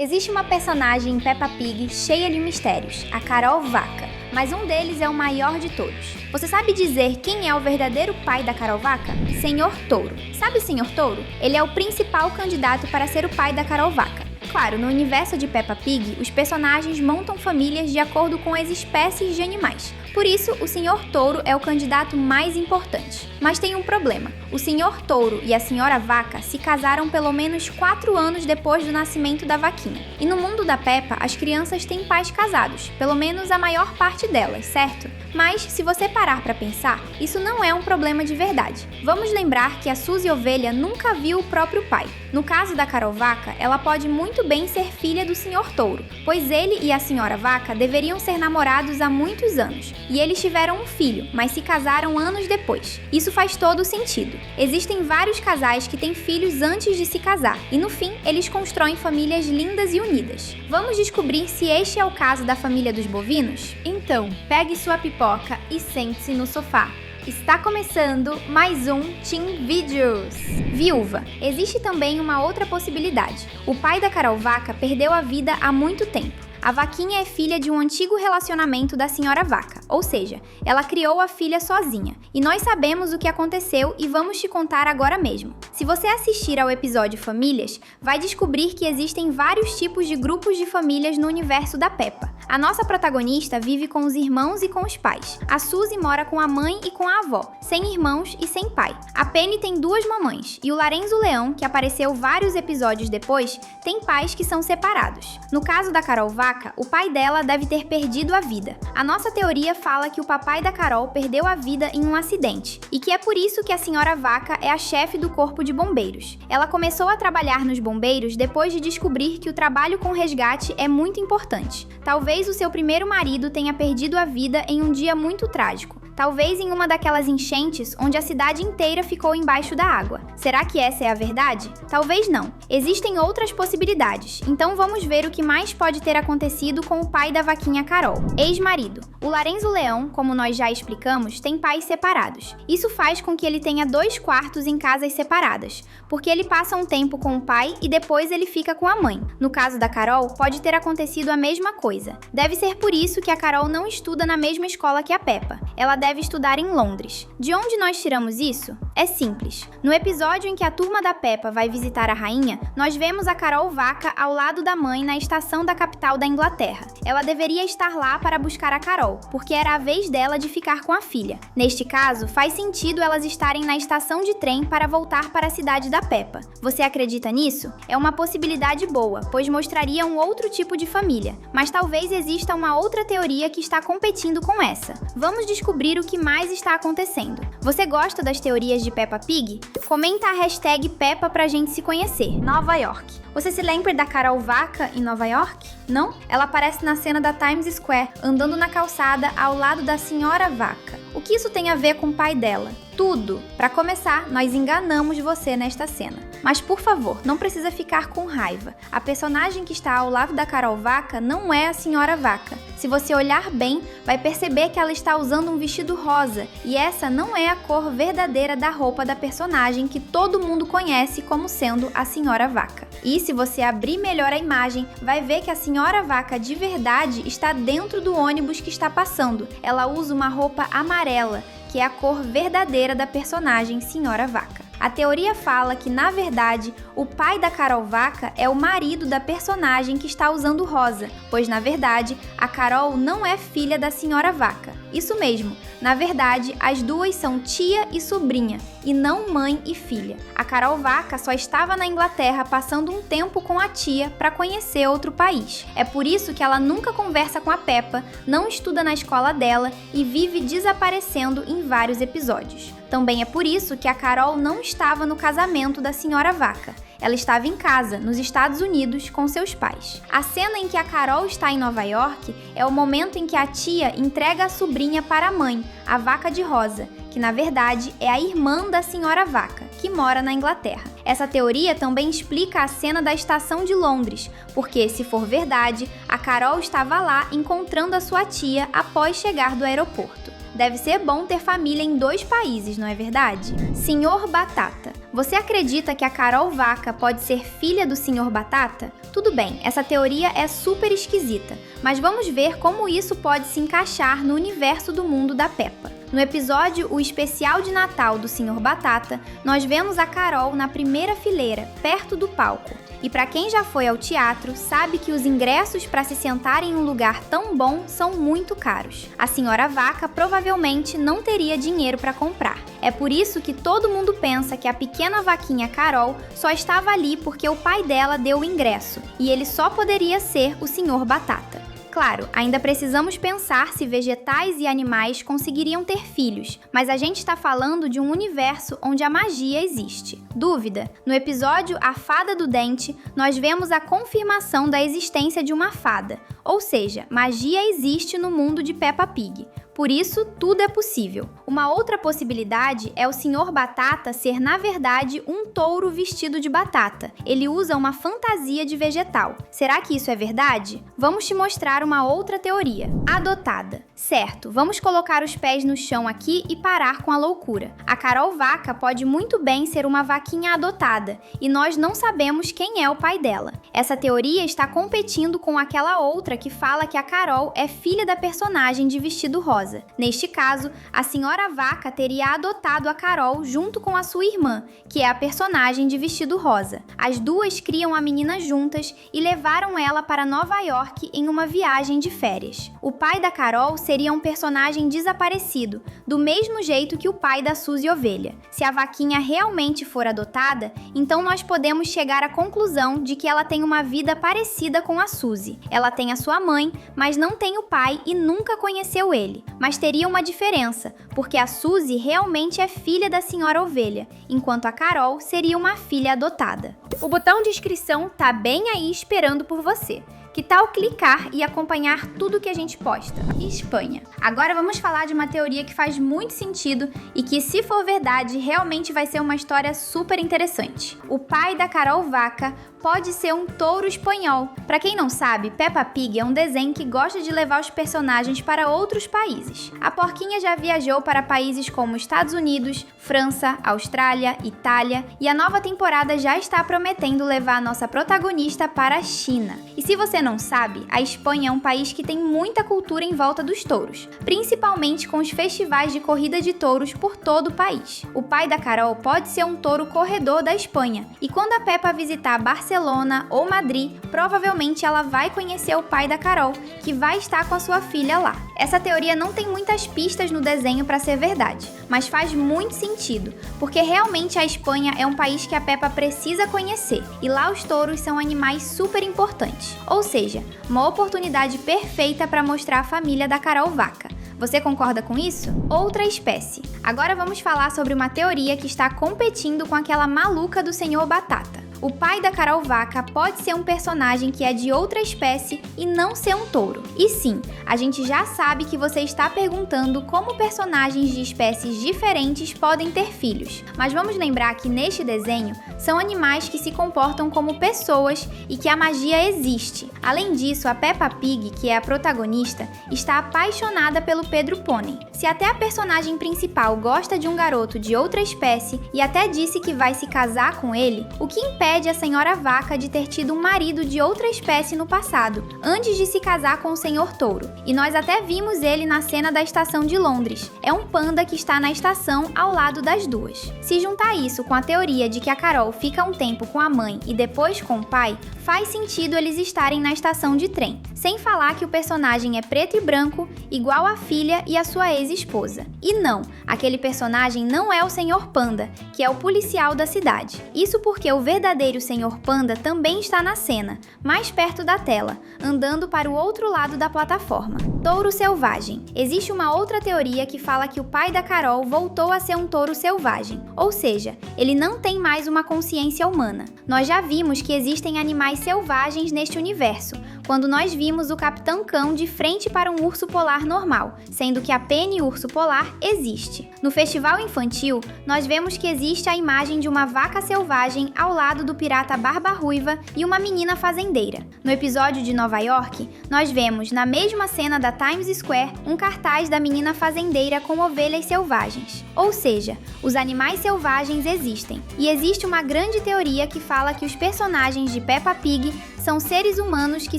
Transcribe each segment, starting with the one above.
Existe uma personagem em Peppa Pig cheia de mistérios, a Carol Vaca, mas um deles é o maior de todos. Você sabe dizer quem é o verdadeiro pai da Carol Vaca? Senhor Touro. Sabe o Senhor Touro? Ele é o principal candidato para ser o pai da Carol Vaca. Claro, no universo de Peppa Pig, os personagens montam famílias de acordo com as espécies de animais. Por isso, o Senhor Touro é o candidato mais importante. Mas tem um problema. O Senhor Touro e a Senhora Vaca se casaram pelo menos 4 anos depois do nascimento da vaquinha. E no mundo da Peppa, as crianças têm pais casados, pelo menos a maior parte delas, certo? Mas, se você parar para pensar, isso não é um problema de verdade. Vamos lembrar que a Suzy Ovelha nunca viu o próprio pai. No caso da Carol Vaca, ela pode muito bem ser filha do Senhor Touro, pois ele e a Senhora Vaca deveriam ser namorados há muitos anos. E eles tiveram um filho, mas se casaram anos depois. Isso faz todo sentido. Existem vários casais que têm filhos antes de se casar, e no fim, eles constroem famílias lindas e unidas. Vamos descobrir se este é o caso da família dos bovinos? Então, pegue sua pipoca e sente-se no sofá. Está começando mais um Teen Videos. Viúva. Existe também uma outra possibilidade. O pai da Carol Vaca perdeu a vida há muito tempo. A vaquinha é filha de um antigo relacionamento da Senhora Vaca, ou seja, ela criou a filha sozinha. E nós sabemos o que aconteceu e vamos te contar agora mesmo. Se você assistir ao episódio Famílias, vai descobrir que existem vários tipos de grupos de famílias no universo da Peppa. A nossa protagonista vive com os irmãos e com os pais. A Suzy mora com a mãe e com a avó, sem irmãos e sem pai. A Penny tem 2 mamães, e o Larenzo Leão, que apareceu vários episódios depois, tem pais que são separados. No caso da Carol Vaca, o pai dela deve ter perdido a vida. A nossa teoria fala que o papai da Carol perdeu a vida em um acidente, e que é por isso que a Senhora Vaca é a chefe do corpo de bombeiros. Ela começou a trabalhar nos bombeiros depois de descobrir que o trabalho com resgate é muito importante. Talvez o seu primeiro marido tenha perdido a vida em um dia muito trágico. Talvez em uma daquelas enchentes onde a cidade inteira ficou embaixo da água. Será que essa é a verdade? Talvez não. Existem outras possibilidades, então vamos ver o que mais pode ter acontecido com o pai da vaquinha Carol. Ex-marido. O Larenzo Leão, como nós já explicamos, tem pais separados. Isso faz com que ele tenha 2 quartos em casas separadas, porque ele passa um tempo com o pai e depois ele fica com a mãe. No caso da Carol, pode ter acontecido a mesma coisa. Deve ser por isso que a Carol não estuda na mesma escola que a Peppa. Ela deve estudar em Londres. De onde nós tiramos isso? É simples. No episódio em que a turma da Peppa vai visitar a rainha, nós vemos a Carol Vaca ao lado da mãe na estação da capital da Inglaterra. Ela deveria estar lá para buscar a Carol, porque era a vez dela de ficar com a filha. Neste caso, faz sentido elas estarem na estação de trem para voltar para a cidade da Peppa. Você acredita nisso? É uma possibilidade boa, pois mostraria um outro tipo de família, mas talvez exista uma outra teoria que está competindo com essa. Vamos descobrir o que mais está acontecendo. Você gosta das teorias de Peppa Pig? Comenta a hashtag Peppa pra gente se conhecer. Nova York. Você se lembra da Carol Vaca em Nova York? Não? Ela aparece na cena da Times Square, andando na calçada ao lado da Senhora Vaca. O que isso tem a ver com o pai dela? Tudo! Para começar, nós enganamos você nesta cena. Mas por favor, não precisa ficar com raiva. A personagem que está ao lado da Carol Vaca não é a Senhora Vaca. Se você olhar bem, vai perceber que ela está usando um vestido rosa, e essa não é a cor verdadeira da roupa da personagem que todo mundo conhece como sendo a Senhora Vaca. E se você abrir melhor a imagem, vai ver que a Senhora Vaca de verdade está dentro do ônibus que está passando. Ela usa uma roupa amarela, que é a cor verdadeira da personagem Senhora Vaca. A teoria fala que, na verdade, o pai da Carol Vaca é o marido da personagem que está usando rosa, pois, na verdade, a Carol não é filha da Senhora Vaca. Isso mesmo, na verdade, as duas são tia e sobrinha, e não mãe e filha. A Carol Vaca só estava na Inglaterra passando um tempo com a tia para conhecer outro país. É por isso que ela nunca conversa com a Peppa, não estuda na escola dela e vive desaparecendo em vários episódios. Também é por isso que a Carol não estava no casamento da Senhora Vaca. Ela estava em casa, nos Estados Unidos, com seus pais. A cena em que a Carol está em Nova York é o momento em que a tia entrega a sobrinha para a mãe, a Vaca de Rosa, que na verdade é a irmã da Senhora Vaca, que mora na Inglaterra. Essa teoria também explica a cena da estação de Londres, porque, se for verdade, a Carol estava lá encontrando a sua tia após chegar do aeroporto. Deve ser bom ter família em 2 países, não é verdade? Senhor Batata. Você acredita que a Carol Vaca pode ser filha do Sr. Batata? Tudo bem, essa teoria é super esquisita, mas vamos ver como isso pode se encaixar no universo do mundo da Peppa. No episódio O Especial de Natal do Sr. Batata, nós vemos a Carol na primeira fileira, perto do palco. E para quem já foi ao teatro, sabe que os ingressos para se sentar em um lugar tão bom são muito caros. A Senhora Vaca provavelmente não teria dinheiro para comprar. É por isso que todo mundo pensa que a pequena vaquinha Carol só estava ali porque o pai dela deu o ingresso, e ele só poderia ser o Sr. Batata. Claro, ainda precisamos pensar se vegetais e animais conseguiriam ter filhos, mas a gente está falando de um universo onde a magia existe. Dúvida? No episódio A Fada do Dente, nós vemos a confirmação da existência de uma fada, ou seja, magia existe no mundo de Peppa Pig. Por isso, tudo é possível. Uma outra possibilidade é o Sr. Batata ser, na verdade, um touro vestido de batata. Ele usa uma fantasia de vegetal. Será que isso é verdade? Vamos te mostrar uma outra teoria. Adotada. Certo, vamos colocar os pés no chão aqui e parar com a loucura. A Carol Vaca pode muito bem ser uma vaquinha adotada, e nós não sabemos quem é o pai dela. Essa teoria está competindo com aquela outra que fala que a Carol é filha da personagem de vestido rosa. Neste caso, a Senhora Vaca teria adotado a Carol junto com a sua irmã, que é a personagem de vestido rosa. As duas criam a menina juntas e levaram ela para Nova York em uma viagem de férias. O pai da Carol seria um personagem desaparecido, do mesmo jeito que o pai da Suzy Ovelha. Se a vaquinha realmente for adotada, então nós podemos chegar à conclusão de que ela tem uma vida parecida com a Suzy. Ela tem a sua mãe, mas não tem o pai e nunca conheceu ele. Mas teria uma diferença, porque a Suzy realmente é filha da Senhora Ovelha, enquanto a Carol seria uma filha adotada. O botão de inscrição tá bem aí esperando por você. Que tal clicar e acompanhar tudo que a gente posta? Espanha. Agora vamos falar de uma teoria que faz muito sentido e que, se for verdade, realmente vai ser uma história super interessante. O pai da Carol Vaca pode ser um touro espanhol. Para quem não sabe, Peppa Pig é um desenho que gosta de levar os personagens para outros países. A porquinha já viajou para países como Estados Unidos, França, Austrália, Itália, e a nova temporada já está prometendo levar a nossa protagonista para a China. E se você não sabe, a Espanha é um país que tem muita cultura em volta dos touros, principalmente com os festivais de corrida de touros por todo o país. O pai da Carol pode ser um touro corredor da Espanha, e quando a Peppa visitar Barcelona ou Madrid, provavelmente ela vai conhecer o pai da Carol, que vai estar com a sua filha lá. Essa teoria não tem muitas pistas no desenho para ser verdade, mas faz muito sentido, porque realmente a Espanha é um país que a Peppa precisa conhecer, e lá os touros são animais super importantes. Ou seja, uma oportunidade perfeita para mostrar a família da Carol Vaca. Você concorda com isso? Outra espécie. Agora vamos falar sobre uma teoria que está competindo com aquela maluca do Sr. Batata. O pai da Carol Vaca pode ser um personagem que é de outra espécie e não ser um touro. E sim, a gente já sabe que você está perguntando como personagens de espécies diferentes podem ter filhos. Mas vamos lembrar que neste desenho são animais que se comportam como pessoas e que a magia existe. Além disso, a Peppa Pig, que é a protagonista, está apaixonada pelo Pedro Pônei. Se até a personagem principal gosta de um garoto de outra espécie e até disse que vai se casar com ele, o que impede a Senhora Vaca de ter tido um marido de outra espécie no passado, antes de se casar com o Senhor Touro. E nós até vimos ele na cena da estação de Londres. É um panda que está na estação ao lado das duas. Se juntar isso com a teoria de que a Carol fica um tempo com a mãe e depois com o pai, faz sentido eles estarem na estação de trem. Sem falar que o personagem é preto e branco, igual a filha e a sua ex-esposa. E não, aquele personagem não é o Senhor Panda, que é o policial da cidade. Isso porque o verdadeiro Senhor Panda também está na cena, mais perto da tela, andando para o outro lado da plataforma. Touro selvagem. Existe uma outra teoria que fala que o pai da Carol voltou a ser um touro selvagem, ou seja, ele não tem mais uma consciência humana. Nós já vimos que existem animais selvagens neste universo, quando nós vimos o Capitão Cão de frente para um urso polar normal, sendo que a Penny Urso Polar existe. No festival infantil, nós vemos que existe a imagem de uma vaca selvagem ao lado do pirata Barba Ruiva e uma menina fazendeira. No episódio de Nova York, nós vemos, na mesma cena da Times Square, um cartaz da menina fazendeira com ovelhas selvagens. Ou seja, os animais selvagens existem. E existe uma grande teoria que fala que os personagens de Peppa Pig são seres humanos que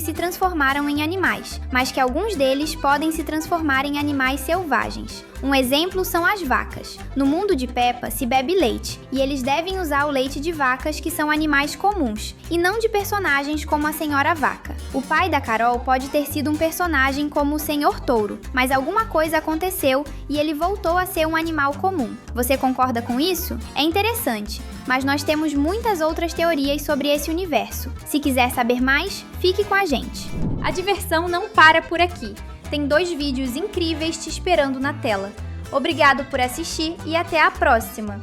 se transformaram em animais, mas que alguns deles podem se transformar em animais selvagens. Um exemplo são as vacas. No mundo de Peppa se bebe leite, e eles devem usar o leite de vacas que são animais comuns, e não de personagens como a Senhora Vaca. O pai da Carol pode ter sido um personagem como o Senhor Touro, mas alguma coisa aconteceu e ele voltou a ser um animal comum. Você concorda com isso? É interessante, mas nós temos muitas outras teorias sobre esse universo. Se quiser saber mais, fique com a gente. A diversão não para por aqui. Tem 2 vídeos incríveis te esperando na tela. Obrigado por assistir e até a próxima!